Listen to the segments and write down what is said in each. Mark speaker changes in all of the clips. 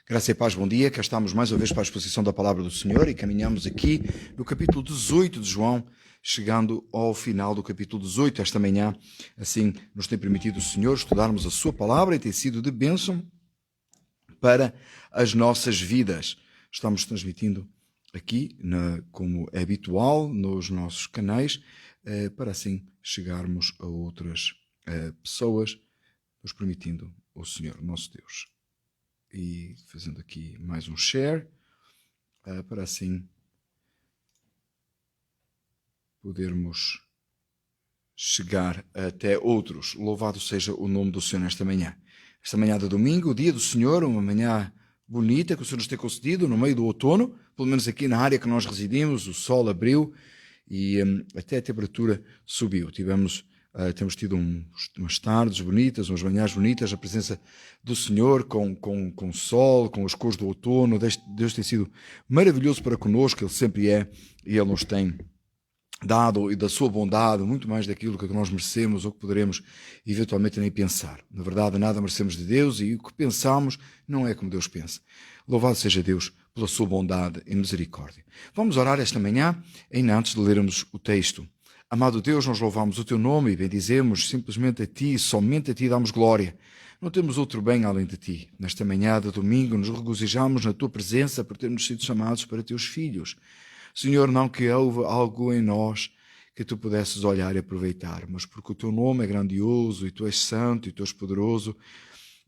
Speaker 1: Graça e paz, bom dia. Cá estamos mais uma vez para a exposição da Palavra do Senhor e caminhamos aqui no capítulo 18 de João, chegando ao final do capítulo 18 esta manhã. Assim nos tem permitido o Senhor estudarmos a sua Palavra e tem sido de bênção para as nossas vidas. Estamos transmitindo aqui, como é habitual, nos nossos canais, para assim chegarmos a outras pessoas, nos permitindo o Senhor, nosso Deus. E fazendo aqui mais um share, para assim podermos chegar até outros. Louvado seja o nome do Senhor nesta manhã. Esta manhã de domingo, o dia do Senhor, uma manhã bonita que o Senhor nos tem concedido no meio do outono, pelo menos aqui na área que nós residimos, o sol abriu e até a temperatura subiu. Temos tido umas tardes bonitas, umas manhãs bonitas, a presença do Senhor com sol, com as cores do outono. Deus tem sido maravilhoso para connosco, Ele sempre é, e Ele nos tem dado e da sua bondade muito mais daquilo que nós merecemos ou que poderemos eventualmente nem pensar. Na verdade, nada merecemos de Deus e o que pensamos não é como Deus pensa. Louvado seja Deus pela sua bondade e misericórdia. Vamos orar esta manhã, ainda antes de lermos o texto. Amado Deus, nós louvamos o Teu nome e bendizemos simplesmente a Ti, somente a Ti damos glória. Não temos outro bem além de Ti. Nesta manhã de domingo nos regozijamos na Tua presença por termos sido chamados para Teus filhos. Senhor, não que houve algo em nós que Tu pudesses olhar e aproveitar, mas porque o Teu nome é grandioso e Tu és santo e Tu és poderoso,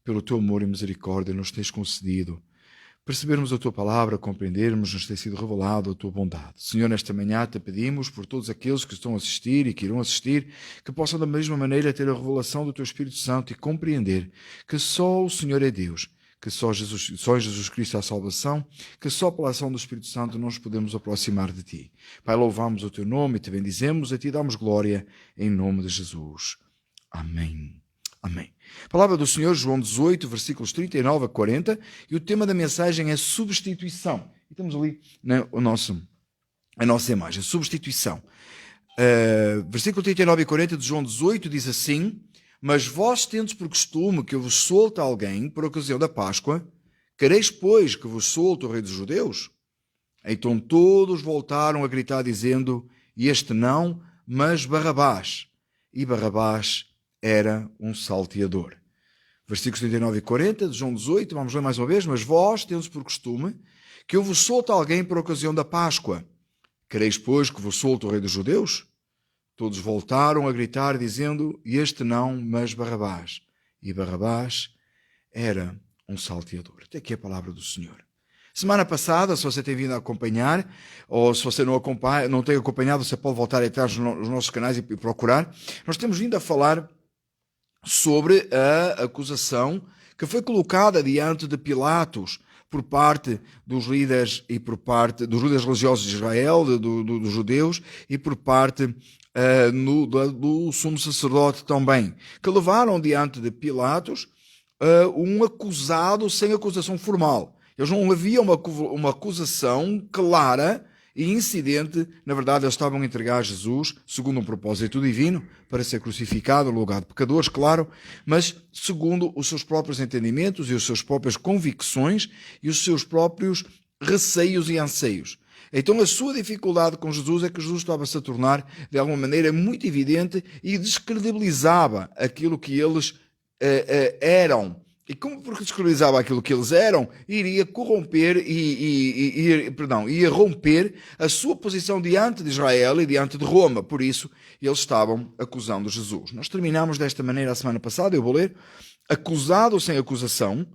Speaker 1: pelo Teu amor e misericórdia nos tens concedido percebermos a Tua palavra, compreendermos, nos tem sido revelado a Tua bondade. Senhor, nesta manhã te pedimos por todos aqueles que estão a assistir e que irão assistir, que possam da mesma maneira ter a revelação do Teu Espírito Santo e compreender que só o Senhor é Deus, que só em Jesus Cristo há salvação, que só pela ação do Espírito Santo nós podemos aproximar de Ti. Pai, louvamos o Teu nome e Te bendizemos, a Ti damos glória, em nome de Jesus. Amém. Amém. Palavra do Senhor, João 18, versículos 39 a 40, e o tema da mensagem é substituição. E temos ali a nossa imagem, substituição. Versículo 39 e 40 de João 18 diz assim: Mas vós tendes por costume que eu vos solte alguém por ocasião da Páscoa, quereis, pois, que vos solte o rei dos judeus? Então todos voltaram a gritar, dizendo: Este não, mas Barrabás. E Barrabás era um salteador. Versículos 39 e 40 de João 18, vamos ler mais uma vez. Mas vós tendes por costume que eu vos solte alguém por ocasião da Páscoa. Quereis, pois, que vos solte o rei dos judeus? Todos voltaram a gritar, dizendo: Este não, mas Barrabás. E Barrabás era um salteador. Até aqui a palavra do Senhor. Semana passada, se você tem vindo a acompanhar, ou se você não tem acompanhado, você pode voltar atrás nos nossos canais e procurar. Nós temos vindo a falar sobre a acusação que foi colocada diante de Pilatos por parte dos líderes e por parte dos líderes religiosos de Israel, dos judeus, e por parte do sumo sacerdote também, que levaram diante de Pilatos um acusado sem acusação formal. Eles não haviam uma acusação clara e incidente. Na verdade, eles estavam a entregar Jesus, segundo um propósito divino, para ser crucificado no lugar de pecadores, claro, mas segundo os seus próprios entendimentos e as suas próprias convicções e os seus próprios receios e anseios. Então a sua dificuldade com Jesus é que Jesus estava-se a tornar, de alguma maneira, muito evidente e descredibilizava aquilo que eles eram. E como porque descredibilizava aquilo que eles eram, iria corromper ia romper a sua posição diante de Israel e diante de Roma. Por isso, eles estavam acusando Jesus. Nós terminamos desta maneira a semana passada, eu vou ler. Acusado sem acusação,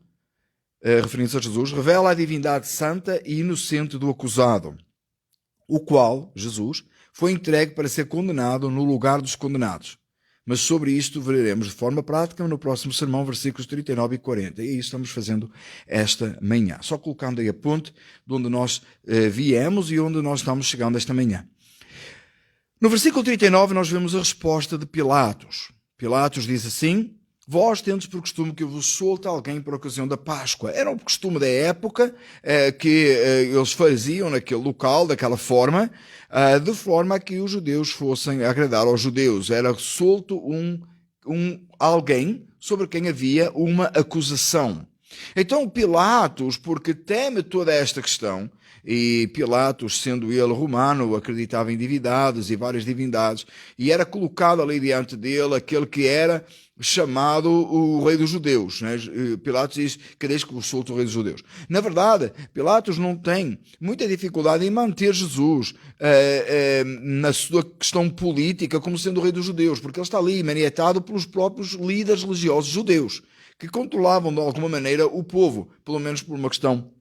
Speaker 1: referindo-se a Jesus, revela a divindade santa e inocente do acusado, o qual, Jesus, foi entregue para ser condenado no lugar dos condenados. Mas sobre isto veremos de forma prática no próximo sermão, versículos 39 e 40. E isso estamos fazendo esta manhã. Só colocando aí a ponte de onde nós viemos e onde nós estamos chegando esta manhã. No versículo 39 nós vemos a resposta de Pilatos. Pilatos diz assim: Vós tendes por costume que eu vos solte alguém por ocasião da Páscoa. Era um costume da época que eles faziam naquele local, daquela forma, de forma a que os judeus fossem agradar aos judeus. Era solto alguém sobre quem havia uma acusação. Então Pilatos, porque teme toda esta questão, e Pilatos, sendo ele romano, acreditava em divindades e várias divindades, e era colocado ali diante dele aquele que era chamado o rei dos judeus, né? Pilatos diz: quereis que vos solte o rei dos judeus. Na verdade, Pilatos não tem muita dificuldade em manter Jesus na sua questão política como sendo o rei dos judeus, porque ele está ali manietado pelos próprios líderes religiosos judeus, que controlavam de alguma maneira o povo, pelo menos por uma questão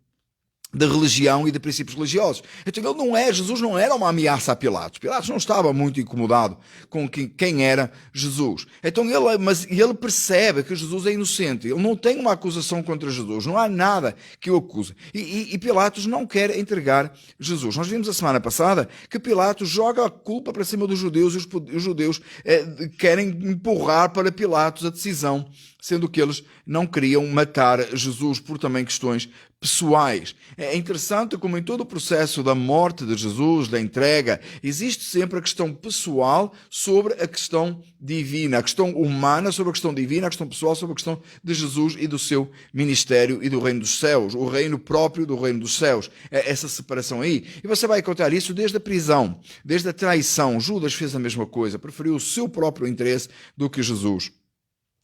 Speaker 1: de religião e de princípios religiosos. Então Jesus não era uma ameaça a Pilatos. Pilatos não estava muito incomodado com quem era Jesus. Então ele percebe que Jesus é inocente. Ele não tem uma acusação contra Jesus. Não há nada que o acuse. E Pilatos não quer entregar Jesus. Nós vimos a semana passada que Pilatos joga a culpa para cima dos judeus, e os judeus querem empurrar para Pilatos a decisão, sendo que eles não queriam matar Jesus por também questões pessoais. É interessante como em todo o processo da morte de Jesus, da entrega, existe sempre a questão pessoal sobre a questão divina, a questão humana sobre a questão divina, a questão pessoal sobre a questão de Jesus e do seu ministério e do reino dos céus, o reino próprio do reino dos céus. É essa separação aí. E você vai encontrar isso desde a prisão, desde a traição. Judas fez a mesma coisa, preferiu o seu próprio interesse do que Jesus.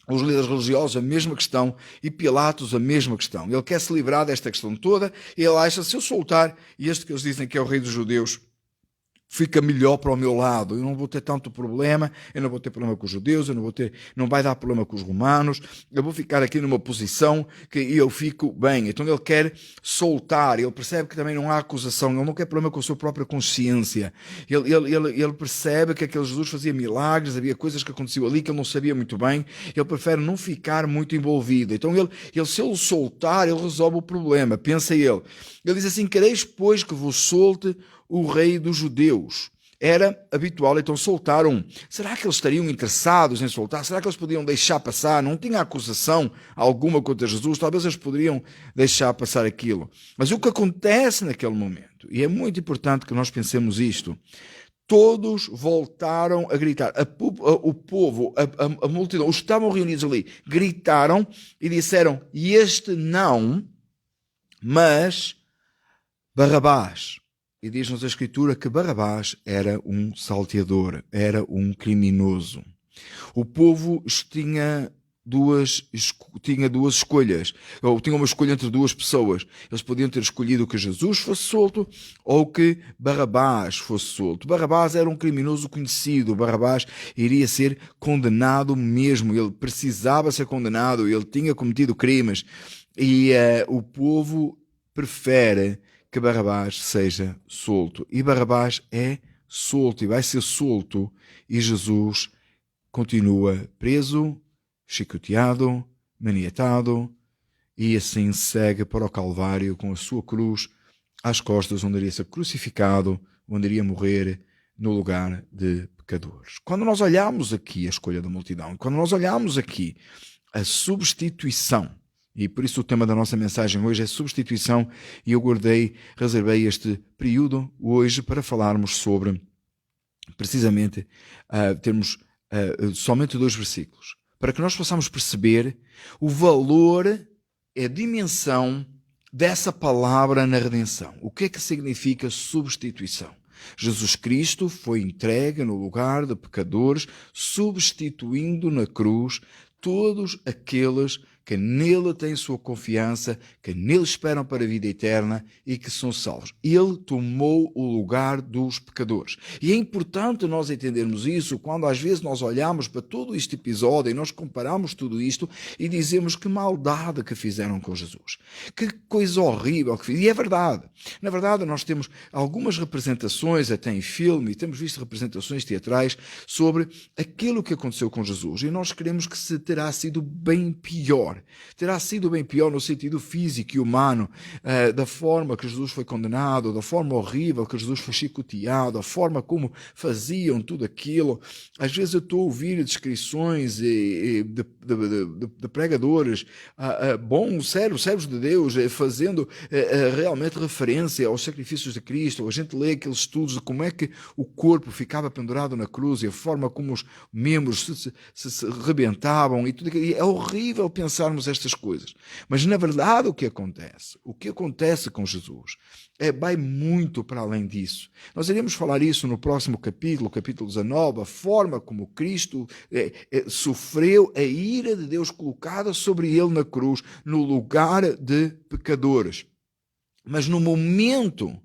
Speaker 1: Os líderes religiosos, a mesma questão, e Pilatos, a mesma questão. Ele quer se livrar desta questão toda, e ele acha: se eu soltar este que eles dizem que é o rei dos judeus, fica melhor para o meu lado, eu não vou ter tanto problema, eu não vou ter problema com os judeus, não vai dar problema com os romanos, eu vou ficar aqui numa posição que eu fico bem. Então ele quer soltar, ele percebe que também não há acusação, ele não quer problema com a sua própria consciência, ele percebe que aquele Jesus fazia milagres, havia coisas que aconteciam ali que ele não sabia muito bem, ele prefere não ficar muito envolvido. Então se ele soltar, ele resolve o problema, pensa ele. Ele diz assim: quereis, pois, que vos solte o rei dos judeus. Era habitual então soltar um. Será que eles estariam interessados em soltar? Será que eles podiam deixar passar? Não tinha acusação alguma contra Jesus, talvez eles poderiam deixar passar aquilo. Mas o que acontece naquele momento, e é muito importante que nós pensemos isto, todos voltaram a gritar. O povo, a multidão, os que estavam reunidos ali, gritaram e disseram: e este não, mas Barrabás. E diz-nos a Escritura que Barrabás era um salteador, era um criminoso. O povo tinha duas escolhas, ou tinha uma escolha entre duas pessoas. Eles podiam ter escolhido que Jesus fosse solto ou que Barrabás fosse solto. Barrabás era um criminoso conhecido, Barrabás iria ser condenado mesmo, ele precisava ser condenado, ele tinha cometido crimes, e o povo prefere que Barrabás seja solto. E Barrabás é solto e vai ser solto, e Jesus continua preso, chicoteado, manietado, e assim segue para o Calvário com a sua cruz às costas, onde iria ser crucificado, onde iria morrer no lugar de pecadores. Quando nós olhamos aqui a escolha da multidão, quando nós olhamos aqui a substituição, e por isso o tema da nossa mensagem hoje é substituição, e eu reservei este período hoje para falarmos sobre, precisamente, termos somente 2 versículos, para que nós possamos perceber o valor, a dimensão dessa palavra na redenção. O que é que significa substituição? Jesus Cristo foi entregue no lugar de pecadores, substituindo na cruz todos aqueles que nele têm sua confiança, que nele esperam para a vida eterna e que são salvos. Ele tomou o lugar dos pecadores. E é importante nós entendermos isso quando às vezes nós olhamos para todo este episódio e nós comparamos tudo isto e dizemos: que maldade que fizeram com Jesus. Que coisa horrível que fizeram. E é verdade. Na verdade, nós temos algumas representações, até em filme, e temos visto representações teatrais sobre aquilo que aconteceu com Jesus. E nós queremos que terá sido bem pior. Terá sido bem pior no sentido físico e humano, da forma que Jesus foi condenado, da forma horrível que Jesus foi chicoteado, a forma como faziam tudo aquilo. Às vezes eu estou a ouvir descrições de pregadores bons, servos de Deus, fazendo realmente referência aos sacrifícios de Cristo. A gente lê aqueles estudos de como é que o corpo ficava pendurado na cruz e a forma como os membros se rebentavam e tudo aquilo. E é horrível pensar acharmos estas coisas. Mas, na verdade, o que acontece com Jesus, vai muito para além disso. Nós iremos falar isso no próximo capítulo 19, a forma como Cristo sofreu a ira de Deus colocada sobre ele na cruz, no lugar de pecadores. Mas no momento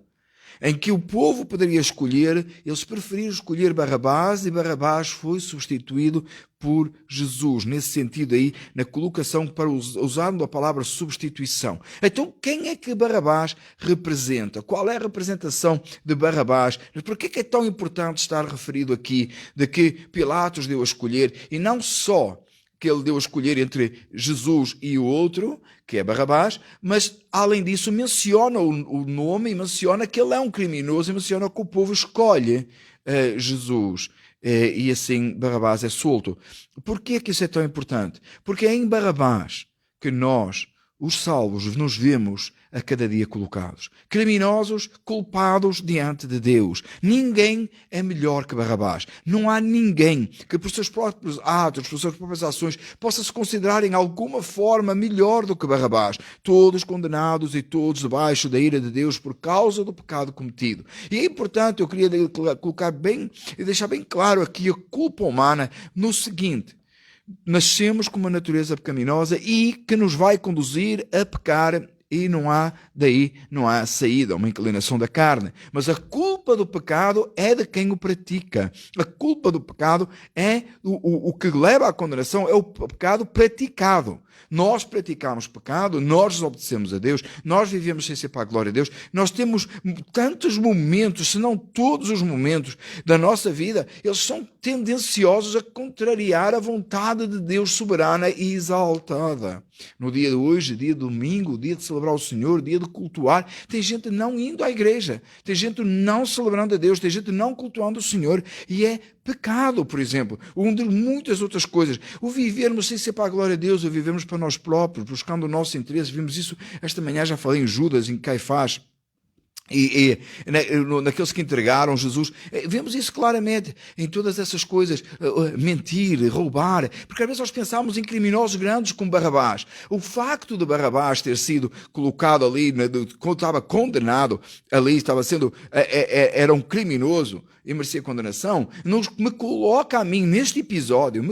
Speaker 1: em que o povo poderia escolher, eles preferiram escolher Barrabás, e Barrabás foi substituído por Jesus, nesse sentido aí, na colocação, para usando a palavra substituição. Então, quem é que Barrabás representa? Qual é a representação de Barrabás? Por que é tão importante estar referido aqui, de que Pilatos deu a escolher, e não só que ele deu a escolher entre Jesus e o outro, que é Barrabás, mas, além disso, menciona o nome e menciona que ele é um criminoso e menciona que o povo escolhe Jesus. E assim Barrabás é solto. Por que isso é tão importante? Porque é em Barrabás que nós, os salvos, nos vemos a cada dia colocados. Criminosos, culpados diante de Deus. Ninguém é melhor que Barrabás. Não há ninguém que por seus próprios atos, por suas próprias ações, possa se considerar em alguma forma melhor do que Barrabás. Todos condenados e todos debaixo da ira de Deus por causa do pecado cometido. E é importante, eu queria colocar bem e deixar bem claro aqui a culpa humana no seguinte: nascemos com uma natureza pecaminosa e que nos vai conduzir a pecar, e não há saída, uma inclinação da carne. Mas a culpa do pecado é de quem o pratica. A culpa do pecado é o que leva à condenação, é o pecado praticado. Nós praticamos pecado, nós desobedecemos a Deus, nós vivemos sem ser para a glória de Deus. Nós temos tantos momentos, se não todos os momentos da nossa vida, eles são tendenciosos a contrariar a vontade de Deus soberana e exaltada. No dia de hoje, dia de domingo, dia de celebrar o Senhor, dia de cultuar, tem gente não indo à igreja, tem gente não celebrando a Deus, tem gente não cultuando o Senhor, e é pecado, por exemplo, de muitas outras coisas. O vivermos sem ser para a glória de Deus, o vivermos para nós próprios, buscando o nosso interesse. Vimos isso esta manhã, já falei em Judas, em Caifás, e naqueles que entregaram Jesus. Vemos isso claramente em todas essas coisas: mentir, roubar, porque às vezes nós pensamos em criminosos grandes como Barrabás. O facto de Barrabás ter sido colocado ali, quando estava condenado ali, era um criminoso e merecia condenação, me coloca a mim, neste episódio,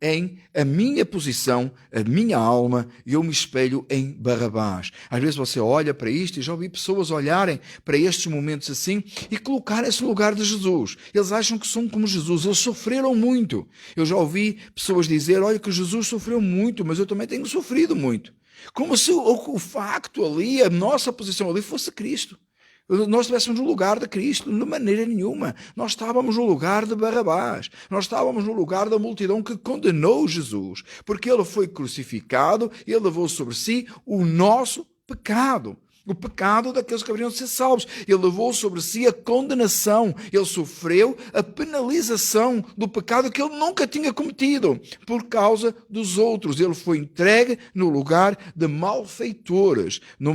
Speaker 1: em a minha posição, a minha alma, e eu me espelho em Barrabás. Às vezes você olha para isto, e já ouvi pessoas olharem para estes momentos assim e colocarem-se no lugar de Jesus. Eles acham que são como Jesus, eles sofreram muito. Eu já ouvi pessoas dizer: olha, que Jesus sofreu muito, mas eu também tenho sofrido muito. Como se o facto ali, a nossa posição ali, fosse Cristo. Nós estivéssemos no lugar de Cristo, de maneira nenhuma. Nós estávamos no lugar de Barrabás. Nós estávamos no lugar da multidão que condenou Jesus, porque ele foi crucificado, ele levou sobre si o nosso pecado. O pecado daqueles que haveriam de ser salvos. Ele levou sobre si a condenação. Ele sofreu a penalização do pecado que ele nunca tinha cometido por causa dos outros. Ele foi entregue no lugar de malfeitores, no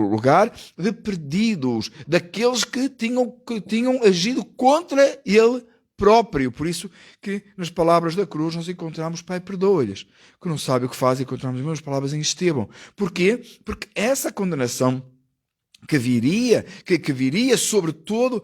Speaker 1: lugar de perdidos, daqueles que tinham agido contra ele próprio. Por isso que nas palavras da cruz nós encontramos: Pai, perdoa-lhes, que não sabe o que faz. Encontramos as mesmas palavras em Estevão. Porquê? Porque essa condenação que viria sobre toda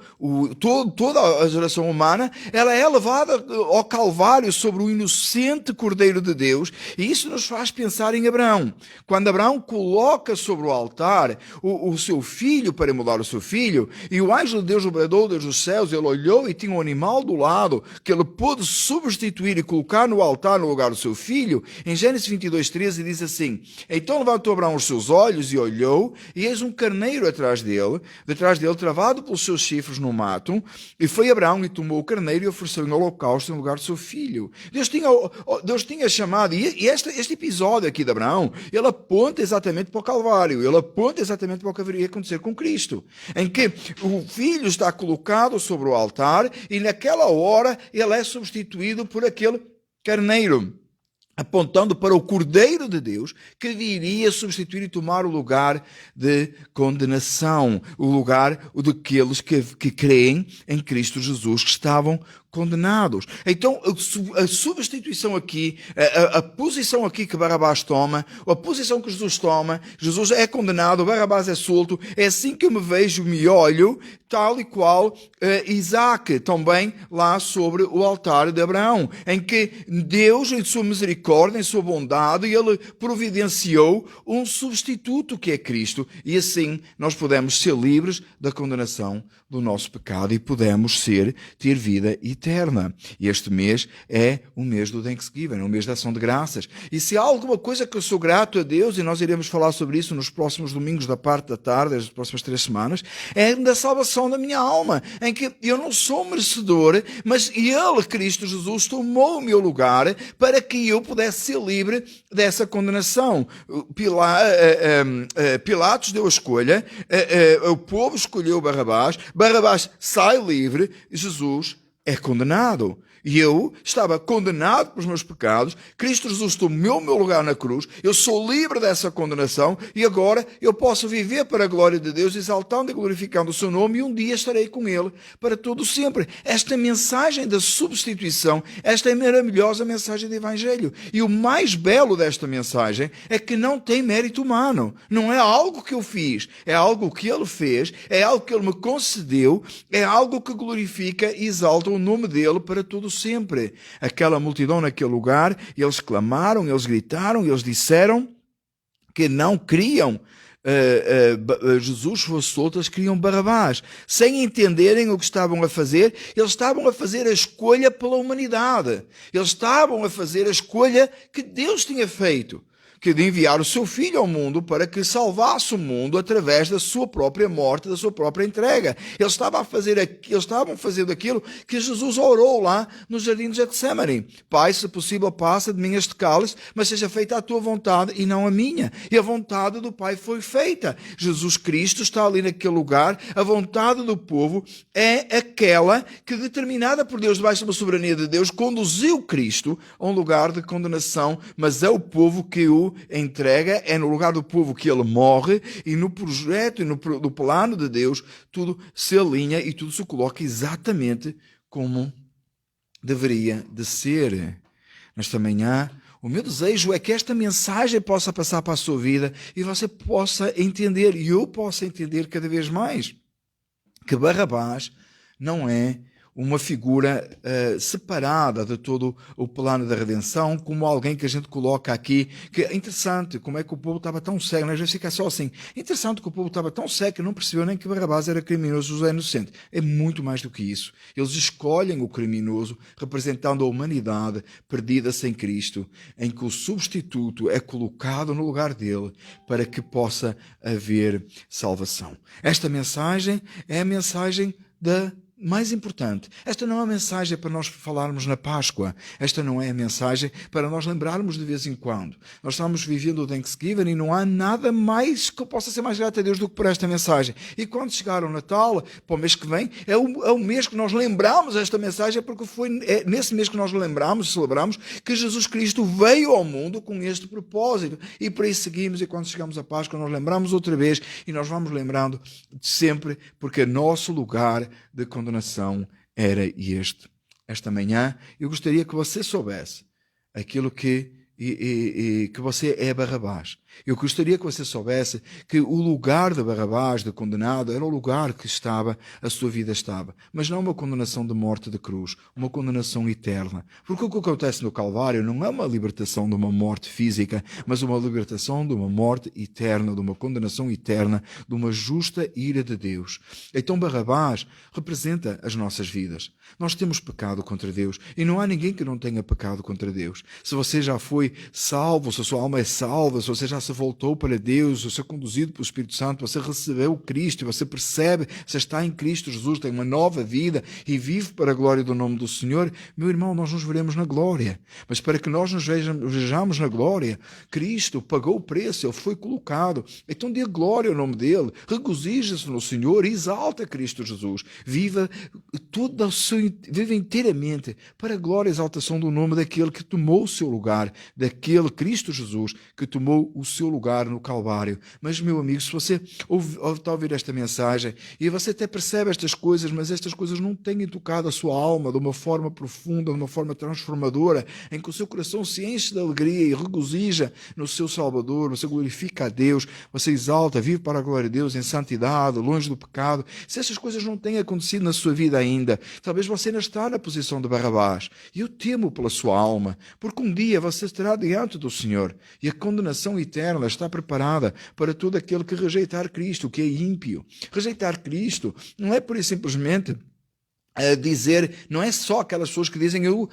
Speaker 1: a geração humana, ela é levada ao Calvário sobre o inocente Cordeiro de Deus. E isso nos faz pensar em Abraão. Quando Abraão coloca sobre o altar o seu filho para imolar o seu filho, e o anjo de Deus o bradou desde os céus, ele olhou e tinha um animal do lado que ele pôde substituir e colocar no altar no lugar do seu filho. Em Gênesis 22:13 diz assim: então levantou Abraão os seus olhos e olhou, e eis um carneiro detrás dele, travado pelos seus chifres no mato, e foi Abraão e tomou o carneiro e ofereceu em holocausto em lugar do seu filho. Deus tinha chamado, e este episódio aqui de Abraão, ele aponta exatamente para o Calvário, ele aponta exatamente para o que haveria acontecer com Cristo, em que o filho está colocado sobre o altar, e naquela hora ele é substituído por aquele carneiro, apontando para o Cordeiro de Deus que viria substituir e tomar o lugar de condenação, o lugar daqueles que creem em Cristo Jesus, que estavam condenados. Então, a substituição aqui, a posição aqui que Barrabás toma, a posição que Jesus toma, Jesus é condenado, Barrabás é solto, é assim que eu me vejo, me olho, tal e qual Isaac, também lá sobre o altar de Abraão, em que Deus, em sua misericórdia, em sua bondade, ele providenciou um substituto que é Cristo, e assim nós podemos ser livres da condenação do nosso pecado e podemos ter vida eterna. E este mês é o mês do Thanksgiving, é o mês da ação de graças. E se há alguma coisa que eu sou grato a Deus, e nós iremos falar sobre isso nos próximos domingos da parte da tarde, as próximas 3 semanas, é da salvação da minha alma, em que eu não sou merecedor, mas Ele, Cristo Jesus, tomou o meu lugar para que eu pudesse ser livre dessa condenação. Pilatos deu a escolha, o povo escolheu Barrabás, Barrabás sai livre, Jesus é condenado. E eu estava condenado pelos meus pecados, Cristo Jesus tomou o meu lugar na cruz, eu sou livre dessa condenação e agora eu posso viver para a glória de Deus, exaltando e glorificando o seu nome, e um dia estarei com Ele para todo sempre. Esta mensagem da substituição, esta é a maravilhosa mensagem do Evangelho. E o mais belo desta mensagem é que não tem mérito humano. Não é algo que eu fiz, é algo que Ele fez, é algo que Ele me concedeu, é algo que glorifica e exalta o nome dEle para todo sempre. Aquela multidão naquele lugar, eles clamaram, eles gritaram, eles disseram que não queriam Jesus fosse solto, eles queriam Barrabás, sem entenderem o que estavam a fazer. Eles estavam a fazer a escolha pela humanidade, eles estavam a fazer a escolha que Deus tinha feito, que de enviar o seu Filho ao mundo para que salvasse o mundo através da sua própria morte, da sua própria entrega. Eles estavam fazendo aquilo que Jesus orou lá no jardim de Getsemane. Pai, se possível, passa de mim este cálice, mas seja feita a tua vontade e não a minha. E a vontade do Pai foi feita. Jesus Cristo está ali naquele lugar. A vontade do povo é aquela que, determinada por Deus, debaixo da soberania de Deus, conduziu Cristo a um lugar de condenação, mas é o povo que o entrega, é no lugar do povo que ele morre, e no projeto e no plano de Deus tudo se alinha e tudo se coloca exatamente como deveria de ser. Nesta manhã, o meu desejo é que esta mensagem possa passar para a sua vida e você possa entender, e eu possa entender cada vez mais, que Barrabás não é uma figura separada de todo o plano da redenção, como alguém que a gente coloca aqui, que é interessante, como é que o povo estava tão cego, né? Às vezes fica só assim, interessante que o povo estava tão cego que não percebeu nem que Barrabás era criminoso, Jesus é inocente. É muito mais do que isso. Eles escolhem o criminoso, representando a humanidade perdida sem Cristo, em que o substituto é colocado no lugar dele, para que possa haver salvação. Esta mensagem é a mensagem da mais importante. Esta não é uma mensagem para nós falarmos na Páscoa. Esta não é a mensagem para nós lembrarmos de vez em quando. Nós estamos vivendo o Thanksgiving e não há nada mais que eu possa ser mais grato a Deus do que por esta mensagem. E quando chegar o Natal, para o mês que vem, é o mês que nós lembramos esta mensagem, porque foi nesse mês que nós lembramos, celebramos, que Jesus Cristo veio ao mundo com este propósito. E por isso seguimos, e quando chegamos à Páscoa, nós lembramos outra vez, e nós vamos lembrando sempre, porque nosso lugar de condenação era este. Esta manhã eu gostaria que você soubesse aquilo que você é Barrabás. Eu gostaria que você soubesse que o lugar de Barrabás, de condenado, era o lugar que a sua vida estava. Mas não uma condenação de morte de cruz, uma condenação eterna. Porque o que acontece no Calvário não é uma libertação de uma morte física, mas uma libertação de uma morte eterna, de uma condenação eterna, de uma justa ira de Deus. Então Barrabás representa as nossas vidas. Nós temos pecado contra Deus e não há ninguém que não tenha pecado contra Deus. Se você já foi salvo, se a sua alma é salva, se você já se voltou para Deus, você é conduzido pelo Espírito Santo, você recebeu Cristo e você percebe, você está em Cristo Jesus, tem uma nova vida e vive para a glória do nome do Senhor, meu irmão, nós nos veremos na glória. Mas para que nós nos vejamos na glória, Cristo pagou o preço, Ele foi colocado. Então dê glória ao nome dEle, regozije-se no Senhor, exalta Cristo Jesus, viva inteiramente para a glória e exaltação do nome daquele que tomou o seu lugar, daquele Cristo Jesus que tomou o seu lugar no Calvário. Mas, meu amigo, se você está a ouvir esta mensagem e você até percebe estas coisas, mas estas coisas não têm tocado a sua alma de uma forma profunda, de uma forma transformadora, em que o seu coração se enche de alegria e regozija no seu Salvador, você glorifica a Deus, você exalta, vive para a glória de Deus em santidade, longe do pecado. Se essas coisas não têm acontecido na sua vida ainda, talvez você ainda está na posição de Barrabás. E eu temo pela sua alma, porque um dia você estará diante do Senhor e a condenação eterna está preparada para todo aquele que rejeitar Cristo, que é ímpio. Rejeitar Cristo não é pura e simplesmente dizer, não é só aquelas pessoas que dizem eu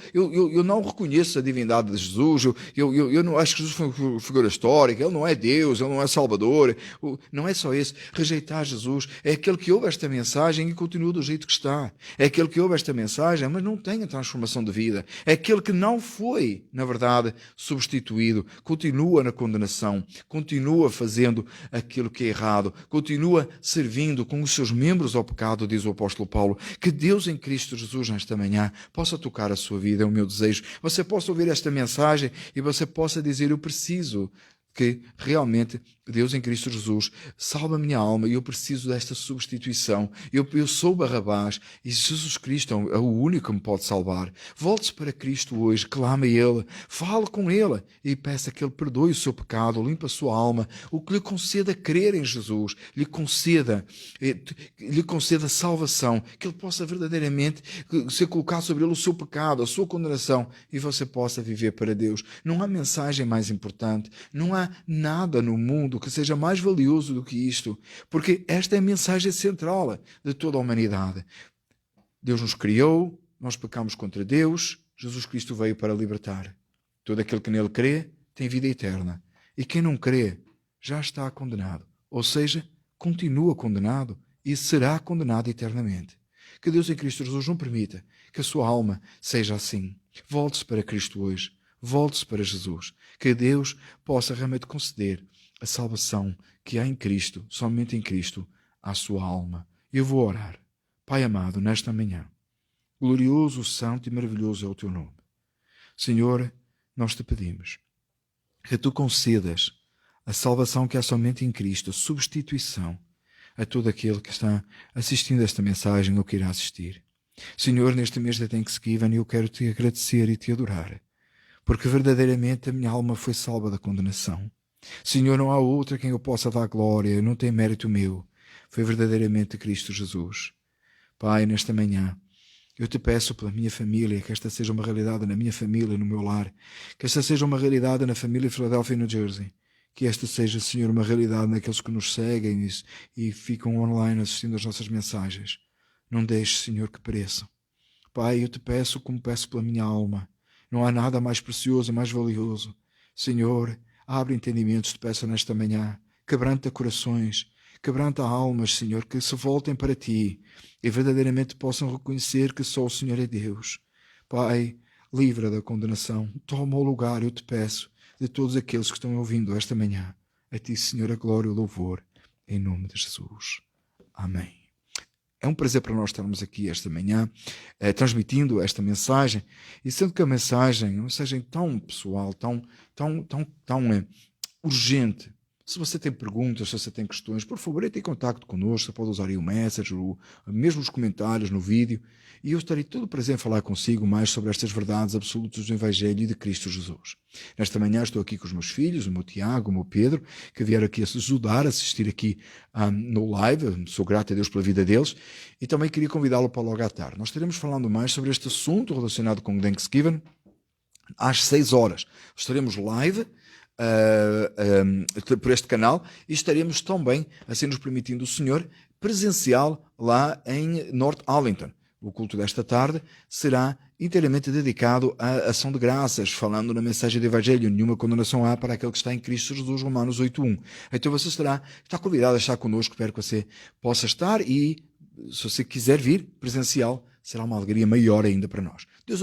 Speaker 1: não reconheço a divindade de Jesus, eu não acho que Jesus foi uma figura histórica, ele não é Deus, ele não é Salvador. Não é só isso. Rejeitar Jesus é aquele que ouve esta mensagem e continua do jeito que está. É aquele que ouve esta mensagem, mas não tem a transformação de vida. É aquele que não foi, na verdade, substituído, continua na condenação, continua fazendo aquilo que é errado, continua servindo com os seus membros ao pecado, diz o apóstolo Paulo. Que Deus em Cristo Jesus nesta manhã possa tocar a sua vida, é o meu desejo. Você possa ouvir esta mensagem e você possa dizer, eu preciso que realmente Deus em Cristo Jesus salva a minha alma e eu preciso desta substituição. Eu sou Barrabás e Jesus Cristo é o único que me pode salvar. Volte-se para Cristo hoje, clame a Ele, fale com Ele e peça que Ele perdoe o seu pecado, limpe a sua alma, o que lhe conceda crer em Jesus, lhe conceda salvação, que Ele possa verdadeiramente ser colocado sobre Ele o seu pecado, a sua condenação e você possa viver para Deus. Não há mensagem mais importante, não há nada no mundo que seja mais valioso do que isto, porque esta é a mensagem central de toda a humanidade. Deus nos criou, nós pecamos contra Deus, Jesus Cristo veio para libertar. Todo aquele que nele crê tem vida eterna. E quem não crê já está condenado. Ou seja, continua condenado e será condenado eternamente. Que Deus em Cristo Jesus não permita que a sua alma seja assim. Volte-se para Cristo hoje. Volte-se para Jesus. Que Deus possa realmente conceder a salvação que há em Cristo, somente em Cristo, à sua alma. Eu vou orar. Pai amado, nesta manhã, glorioso, santo e maravilhoso é o teu nome. Senhor, nós te pedimos que tu concedas a salvação que há somente em Cristo, a substituição a todo aquele que está assistindo esta mensagem ou que irá assistir. Senhor, neste mês de Thanksgiving, eu quero te agradecer e te adorar, porque verdadeiramente a minha alma foi salva da condenação. Senhor, não há outra a quem eu possa dar glória, não tem mérito meu. Foi verdadeiramente Cristo Jesus. Pai, nesta manhã, eu te peço pela minha família, que esta seja uma realidade na minha família, no meu lar, que esta seja uma realidade na família Philadelphia, New Jersey, que esta seja, Senhor, uma realidade naqueles que nos seguem e ficam online assistindo às nossas mensagens. Não deixes, Senhor, que pereçam. Pai, eu te peço como peço pela minha alma. Não há nada mais precioso e mais valioso. Senhor, abre entendimentos, te peço nesta manhã. Quebranta corações, quebranta almas, Senhor, que se voltem para Ti e verdadeiramente possam reconhecer que só o Senhor é Deus. Pai, livra da condenação. Toma o lugar, eu te peço, de todos aqueles que estão ouvindo esta manhã. A Ti, Senhor, a glória e o louvor, em nome de Jesus. Amém. É um prazer para nós estarmos aqui esta manhã, transmitindo esta mensagem, e sendo que a mensagem é uma mensagem tão pessoal, tão urgente. Se você tem perguntas, se você tem questões, por favor, entre em contato connosco, você pode usar aí o message, mesmo os comentários no vídeo, e eu estarei todo prazer em falar consigo mais sobre estas verdades absolutas do Evangelho e de Cristo Jesus. Nesta manhã estou aqui com os meus filhos, o meu Tiago, o meu Pedro, que vieram aqui a ajudar a assistir aqui no live. Sou grato a Deus pela vida deles, e também queria convidá-lo para logo à tarde. Nós estaremos falando mais sobre este assunto relacionado com o Thanksgiving às 6 horas. Estaremos live por este canal e estaremos também, assim nos permitindo o Senhor, presencial lá em North Arlington. O culto desta tarde será inteiramente dedicado à ação de graças, falando na mensagem do Evangelho. Nenhuma condenação há para aquele que está em Cristo Jesus, Romanos 8:1. Então você está convidado a estar connosco, espero que você possa estar, e se você quiser vir presencial, será uma alegria maior ainda para nós. Deus